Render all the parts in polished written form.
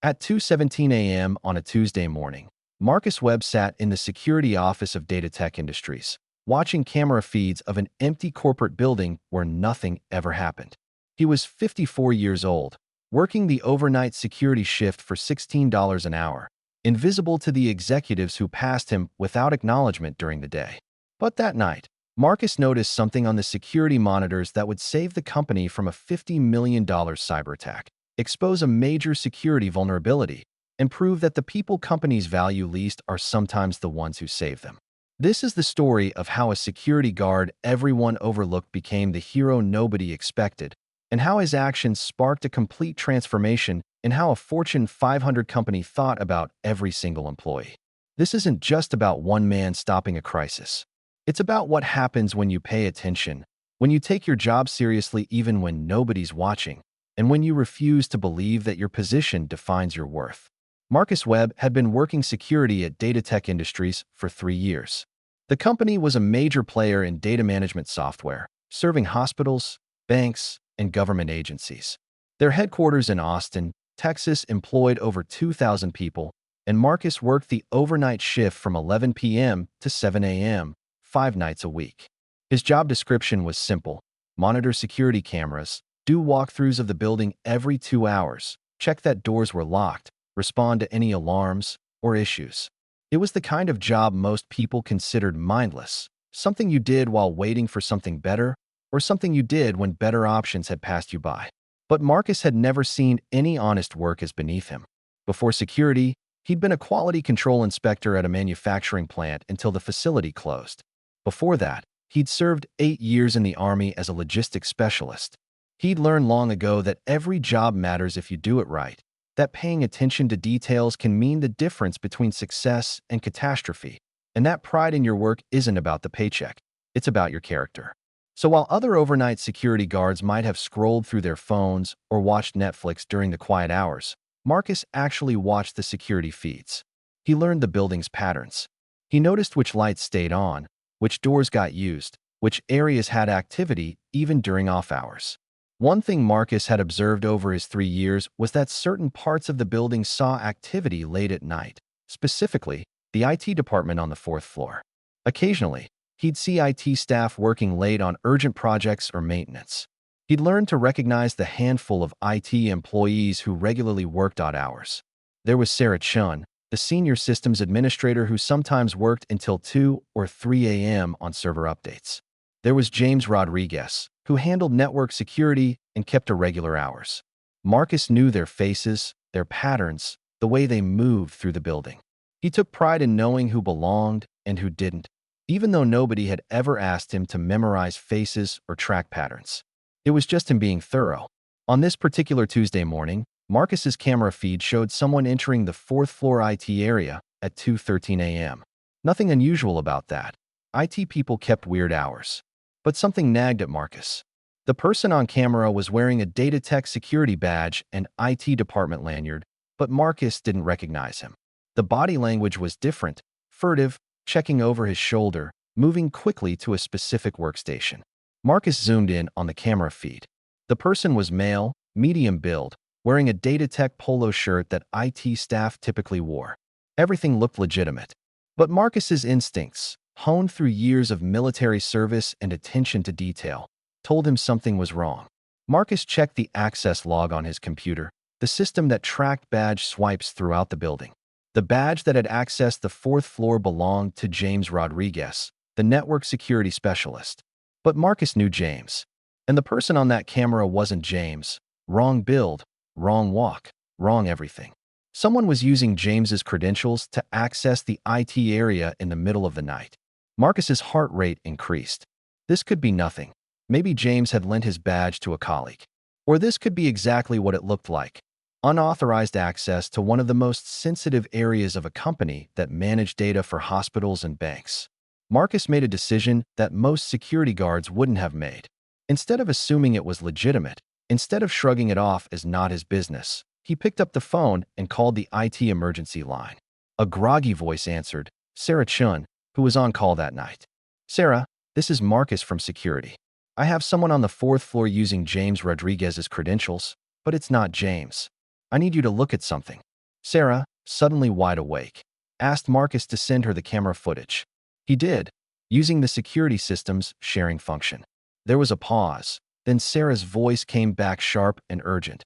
At 2:17 a.m. on a Tuesday morning, Marcus Webb sat in the security office of Data Tech Industries, watching camera feeds of an empty corporate building where nothing ever happened. He was 54 years old, working the overnight security shift for $16 an hour, invisible to the executives who passed him without acknowledgement during the day. But that night, Marcus noticed something on the security monitors that would save the company from a $50 million cyber attack, expose a major security vulnerability, and prove that the people companies value least are sometimes the ones who save them. This is the story of how a security guard everyone overlooked became the hero nobody expected, and how his actions sparked a complete transformation in how a Fortune 500 company thought about every single employee. This isn't just about one man stopping a crisis. It's about what happens when you pay attention, when you take your job seriously even when nobody's watching, and when you refuse to believe that your position defines your worth. Marcus Webb had been working security at Data Tech Industries for 3 years. The company was a major player in data management software, serving hospitals, banks, and government agencies. Their headquarters in Austin, Texas employed over 2,000 people, and Marcus worked the overnight shift from 11 p.m. to 7 a.m., 5 nights a week. His job description was simple: monitor security cameras, do walkthroughs of the building every 2 hours, check that doors were locked, respond to any alarms or issues. It was the kind of job most people considered mindless, something you did while waiting for something better, or something you did when better options had passed you by. But Marcus had never seen any honest work as beneath him. Before security, he'd been a quality control inspector at a manufacturing plant until the facility closed. Before that, he'd served 8 years in the Army as a logistics specialist. He'd learned long ago that every job matters if you do it right, that paying attention to details can mean the difference between success and catastrophe, and that pride in your work isn't about the paycheck, it's about your character. So while other overnight security guards might have scrolled through their phones or watched Netflix during the quiet hours, Marcus actually watched the security feeds. He learned the building's patterns. He noticed which lights stayed on, which doors got used, which areas had activity even during off hours. One thing Marcus had observed over his 3 years was that certain parts of the building saw activity late at night, specifically the IT department on the 4th floor. Occasionally, he'd see IT staff working late on urgent projects or maintenance. He'd learned to recognize the handful of IT employees who regularly worked odd hours. There was Sarah Chun, the senior systems administrator who sometimes worked until 2 or 3 a.m. on server updates. There was James Rodriguez, who handled network security and kept irregular hours. Marcus knew their faces, their patterns, the way they moved through the building. He took pride in knowing who belonged and who didn't, even though nobody had ever asked him to memorize faces or track patterns. It was just him being thorough. On this particular Tuesday morning, Marcus's camera feed showed someone entering the 4th floor IT area at 2:13 a.m. Nothing unusual about that. IT people kept weird hours. But something nagged at Marcus. The person on camera was wearing a Data Tech security badge and IT department lanyard, but Marcus didn't recognize him. The body language was different, furtive, checking over his shoulder, moving quickly to a specific workstation. Marcus zoomed in on the camera feed. The person was male, medium build, wearing a Data Tech polo shirt that IT staff typically wore. Everything looked legitimate. But Marcus's instincts, honed through years of military service and attention to detail, told him something was wrong. Marcus checked the access log on his computer, the system that tracked badge swipes throughout the building. The badge that had accessed the 4th floor belonged to James Rodriguez, the network security specialist. But Marcus knew James. And the person on that camera wasn't James. Wrong build, wrong walk, wrong everything. Someone was using James's credentials to access the IT area in the middle of the night. Marcus's heart rate increased. This could be nothing. Maybe James had lent his badge to a colleague. Or this could be exactly what it looked like: unauthorized access to one of the most sensitive areas of a company that managed data for hospitals and banks. Marcus made a decision that most security guards wouldn't have made. Instead of assuming it was legitimate, instead of shrugging it off as not his business, he picked up the phone and called the IT emergency line. A groggy voice answered, Sarah Chun, who was on call that night. Sarah, this is Marcus from security. I have someone on the 4th floor using James Rodriguez's credentials, but it's not James. I need you to look at something. Sarah, suddenly wide awake, asked Marcus to send her the camera footage. He did, using the security system's sharing function. There was a pause. Then Sarah's voice came back sharp and urgent.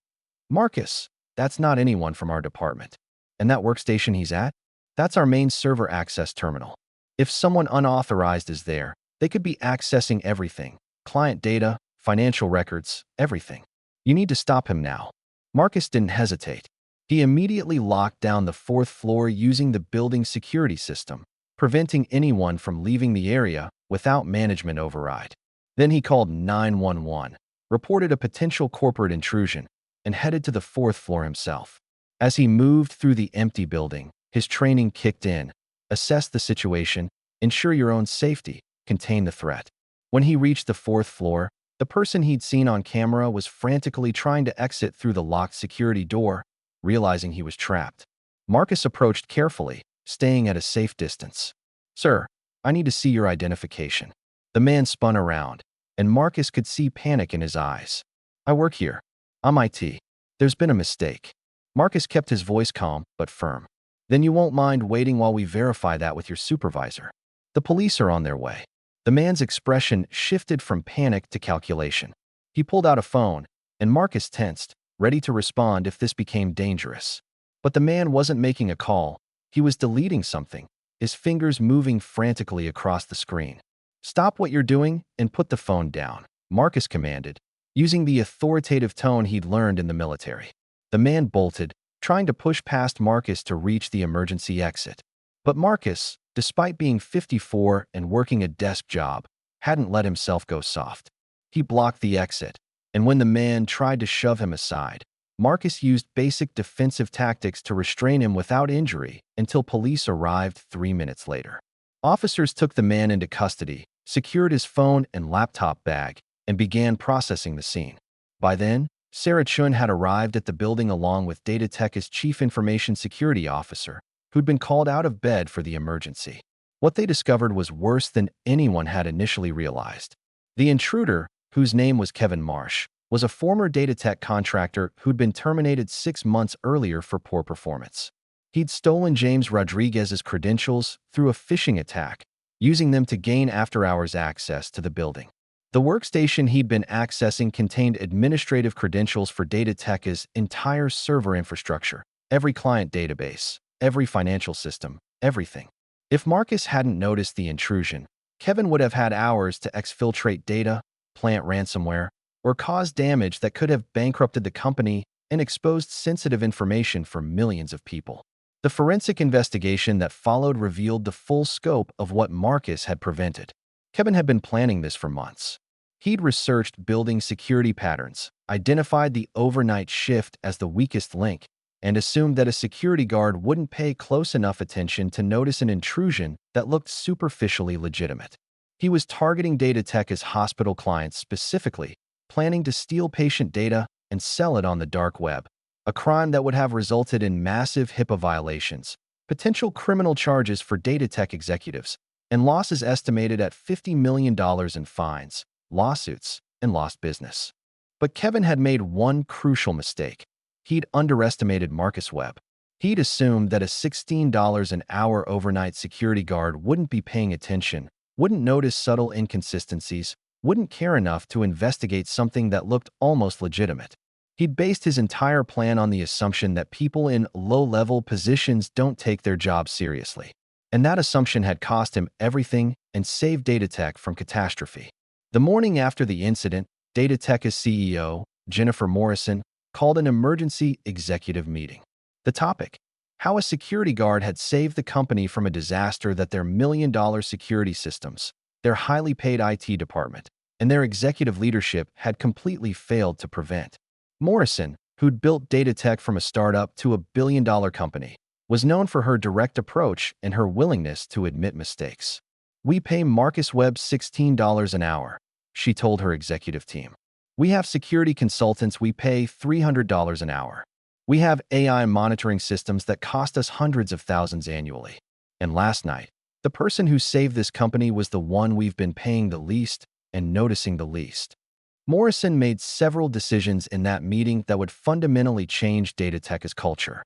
Marcus, that's not anyone from our department. And that workstation he's at? That's our main server access terminal. If someone unauthorized is there, they could be accessing everything. Client data, financial records, everything. You need to stop him now. Marcus didn't hesitate. He immediately locked down the fourth floor using the building's security system, preventing anyone from leaving the area without management override. Then he called 911, reported a potential corporate intrusion, and headed to the fourth floor himself. As he moved through the empty building, his training kicked in. Assess the situation, ensure your own safety, contain the threat. When he reached the fourth floor, the person he'd seen on camera was frantically trying to exit through the locked security door, realizing he was trapped. Marcus approached carefully, staying at a safe distance. Sir, I need to see your identification. The man spun around, and Marcus could see panic in his eyes. I work here. I'm IT. There's been a mistake. Marcus kept his voice calm but firm. Then you won't mind waiting while we verify that with your supervisor. The police are on their way. The man's expression shifted from panic to calculation. He pulled out a phone, and Marcus tensed, ready to respond if this became dangerous. But the man wasn't making a call. He was deleting something, his fingers moving frantically across the screen. Stop what you're doing and put the phone down, Marcus commanded, using the authoritative tone he'd learned in the military. The man bolted, trying to push past Marcus to reach the emergency exit. But Marcus, despite being 54 and working a desk job, hadn't let himself go soft. He blocked the exit, and when the man tried to shove him aside, Marcus used basic defensive tactics to restrain him without injury until police arrived 3 minutes later. Officers took the man into custody, secured his phone and laptop bag, and began processing the scene. By then, Sarah Chun had arrived at the building along with Data Tech's chief information security officer, who'd been called out of bed for the emergency. What they discovered was worse than anyone had initially realized. The intruder, whose name was Kevin Marsh, was a former Data Tech contractor who'd been terminated 6 months earlier for poor performance. He'd stolen James Rodriguez's credentials through a phishing attack, using them to gain after-hours access to the building. The workstation he'd been accessing contained administrative credentials for Data Tech's entire server infrastructure, every client database, every financial system, everything. If Marcus hadn't noticed the intrusion, Kevin would have had hours to exfiltrate data, plant ransomware, or cause damage that could have bankrupted the company and exposed sensitive information for millions of people. The forensic investigation that followed revealed the full scope of what Marcus had prevented. Kevin had been planning this for months. He'd researched building security patterns, identified the overnight shift as the weakest link, and assumed that a security guard wouldn't pay close enough attention to notice an intrusion that looked superficially legitimate. He was targeting Data Tech's hospital clients specifically, planning to steal patient data and sell it on the dark web, a crime that would have resulted in massive HIPAA violations, potential criminal charges for Data Tech executives, and losses estimated at $50 million in fines, lawsuits, and lost business. But Kevin had made one crucial mistake. He'd underestimated Marcus Webb. He'd assumed that a $16 an hour overnight security guard wouldn't be paying attention, wouldn't notice subtle inconsistencies, wouldn't care enough to investigate something that looked almost legitimate. He'd based his entire plan on the assumption that people in low-level positions don't take their jobs seriously. And that assumption had cost him everything and saved Data Tech from catastrophe. The morning after the incident, Data Tech's CEO, Jennifer Morrison, called an emergency executive meeting. The topic: how a security guard had saved the company from a disaster that their million-dollar security systems, their highly paid IT department, and their executive leadership had completely failed to prevent. Morrison, who'd built Data Tech from a startup to a billion-dollar company, was known for her direct approach and her willingness to admit mistakes. "We pay Marcus Webb $16 an hour," she told her executive team. "We have security consultants we pay $300 an hour. We have AI monitoring systems that cost us hundreds of thousands annually. And last night, the person who saved this company was the one we've been paying the least and noticing the least." Morrison made several decisions in that meeting that would fundamentally change Data Tech's culture.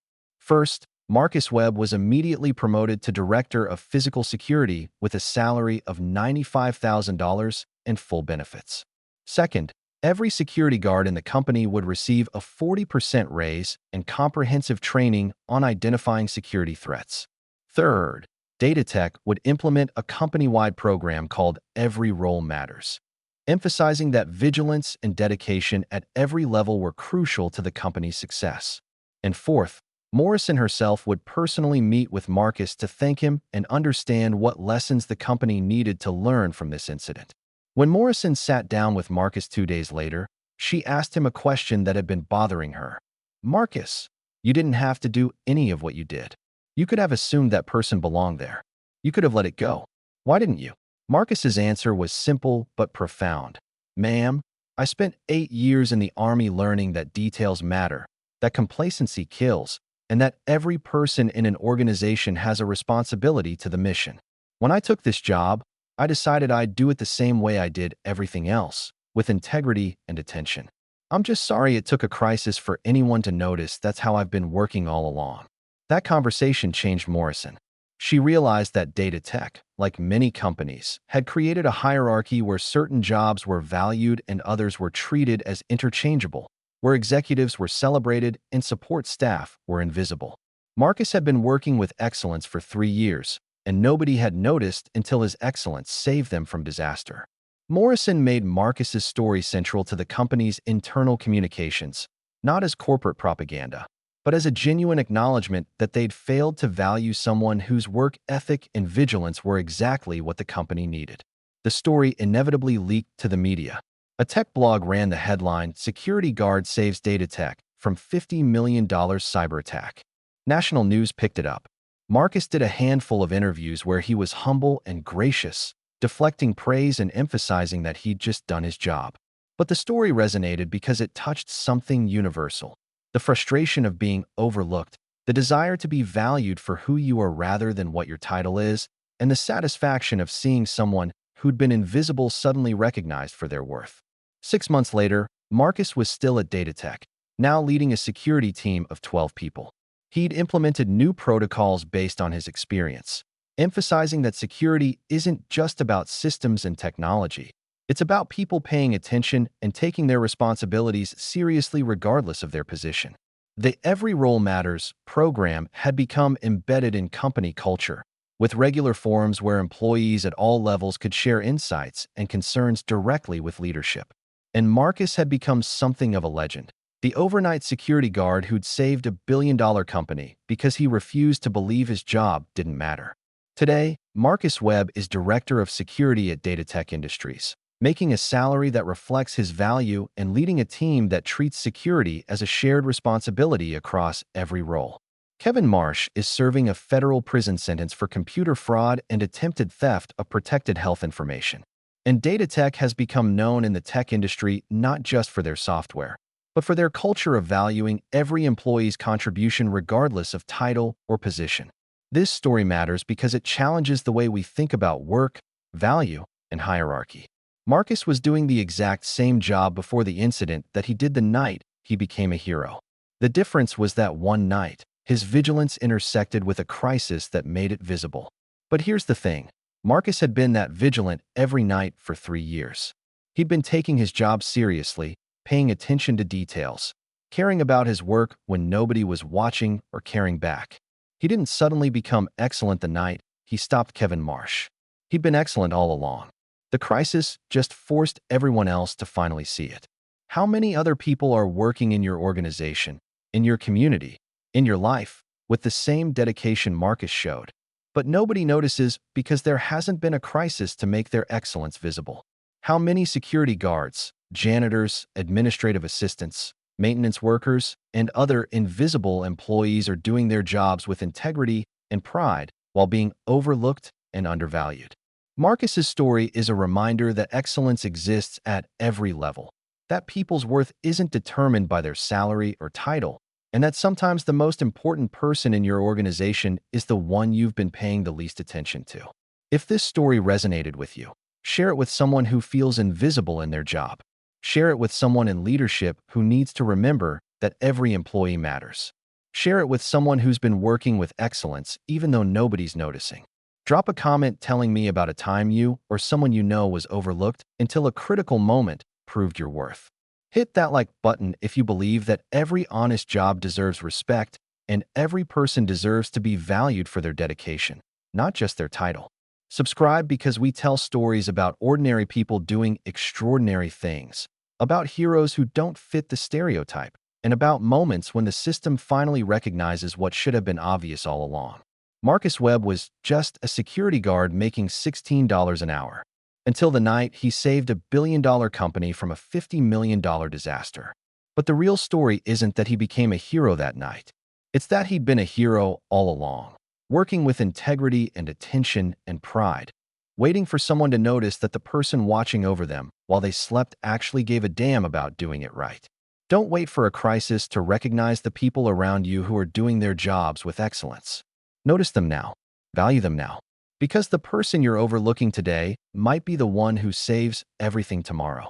First, Marcus Webb was immediately promoted to Director of Physical Security with a salary of $95,000 and full benefits. Second, every security guard in the company would receive a 40% raise and comprehensive training on identifying security threats. Third, DataTech would implement a company-wide program called Every Role Matters, emphasizing that vigilance and dedication at every level were crucial to the company's success. And fourth, Morrison herself would personally meet with Marcus to thank him and understand what lessons the company needed to learn from this incident. When Morrison sat down with Marcus 2 days later, she asked him a question that had been bothering her. "Marcus, you didn't have to do any of what you did. You could have assumed that person belonged there. You could have let it go. Why didn't you?" Marcus's answer was simple but profound. "Ma'am, I spent 8 years in the Army learning that details matter, that complacency kills, and that every person in an organization has a responsibility to the mission. When I took this job, I decided I'd do it the same way I did everything else, with integrity and attention. I'm just sorry it took a crisis for anyone to notice that's how I've been working all along." That conversation changed Morrison. She realized that DataTech, like many companies, had created a hierarchy where certain jobs were valued and others were treated as interchangeable, where executives were celebrated and support staff were invisible. Marcus had been working with excellence for 3 years, and nobody had noticed until his excellence saved them from disaster. Morrison made Marcus's story central to the company's internal communications, not as corporate propaganda, but as a genuine acknowledgement that they'd failed to value someone whose work ethic and vigilance were exactly what the company needed. The story inevitably leaked to the media. A tech blog ran the headline, "Security Guard Saves DataTech from $50 million Cyber Attack." National news picked it up. Marcus did a handful of interviews where he was humble and gracious, deflecting praise and emphasizing that he'd just done his job. But the story resonated because it touched something universal: the frustration of being overlooked, the desire to be valued for who you are rather than what your title is, and the satisfaction of seeing someone who'd been invisible suddenly recognized for their worth. 6 months later, Marcus was still at DataTech, now leading a security team of 12 people. He'd implemented new protocols based on his experience, emphasizing that security isn't just about systems and technology. It's about people paying attention and taking their responsibilities seriously regardless of their position. The Every Role Matters program had become embedded in company culture, with regular forums where employees at all levels could share insights and concerns directly with leadership. And Marcus had become something of a legend, the overnight security guard who'd saved a billion-dollar company because he refused to believe his job didn't matter. Today, Marcus Webb is Director of Security at DataTech Industries, making a salary that reflects his value and leading a team that treats security as a shared responsibility across every role. Kevin Marsh is serving a federal prison sentence for computer fraud and attempted theft of protected health information. And DataTech has become known in the tech industry not just for their software, but for their culture of valuing every employee's contribution regardless of title or position. This story matters because it challenges the way we think about work, value, and hierarchy. Marcus was doing the exact same job before the incident that he did the night he became a hero. The difference was that one night, his vigilance intersected with a crisis that made it visible. But here's the thing. Marcus had been that vigilant every night for 3 years. He'd been taking his job seriously, paying attention to details, caring about his work when nobody was watching or caring back. He didn't suddenly become excellent the night he stopped Kevin Marsh. He'd been excellent all along. The crisis just forced everyone else to finally see it. How many other people are working in your organization, in your community, in your life, with the same dedication Marcus showed? But nobody notices because there hasn't been a crisis to make their excellence visible. How many security guards, janitors, administrative assistants, maintenance workers, and other invisible employees are doing their jobs with integrity and pride while being overlooked and undervalued? Marcus's story is a reminder that excellence exists at every level, that people's worth isn't determined by their salary or title, and that sometimes the most important person in your organization is the one you've been paying the least attention to. If this story resonated with you, share it with someone who feels invisible in their job. Share it with someone in leadership who needs to remember that every employee matters. Share it with someone who's been working with excellence even though nobody's noticing. Drop a comment telling me about a time you or someone you know was overlooked until a critical moment proved your worth. Hit that like button if you believe that every honest job deserves respect and every person deserves to be valued for their dedication, not just their title. Subscribe because we tell stories about ordinary people doing extraordinary things, about heroes who don't fit the stereotype, and about moments when the system finally recognizes what should have been obvious all along. Marcus Webb was just a security guard making $16 an hour, until the night he saved $1 billion company from a $50 million disaster. But the real story isn't that he became a hero that night. It's that he'd been a hero all along, working with integrity and attention and pride, waiting for someone to notice that the person watching over them while they slept actually gave a damn about doing it right. Don't wait for a crisis to recognize the people around you who are doing their jobs with excellence. Notice them now. Value them now. Because the person you're overlooking today might be the one who saves everything tomorrow.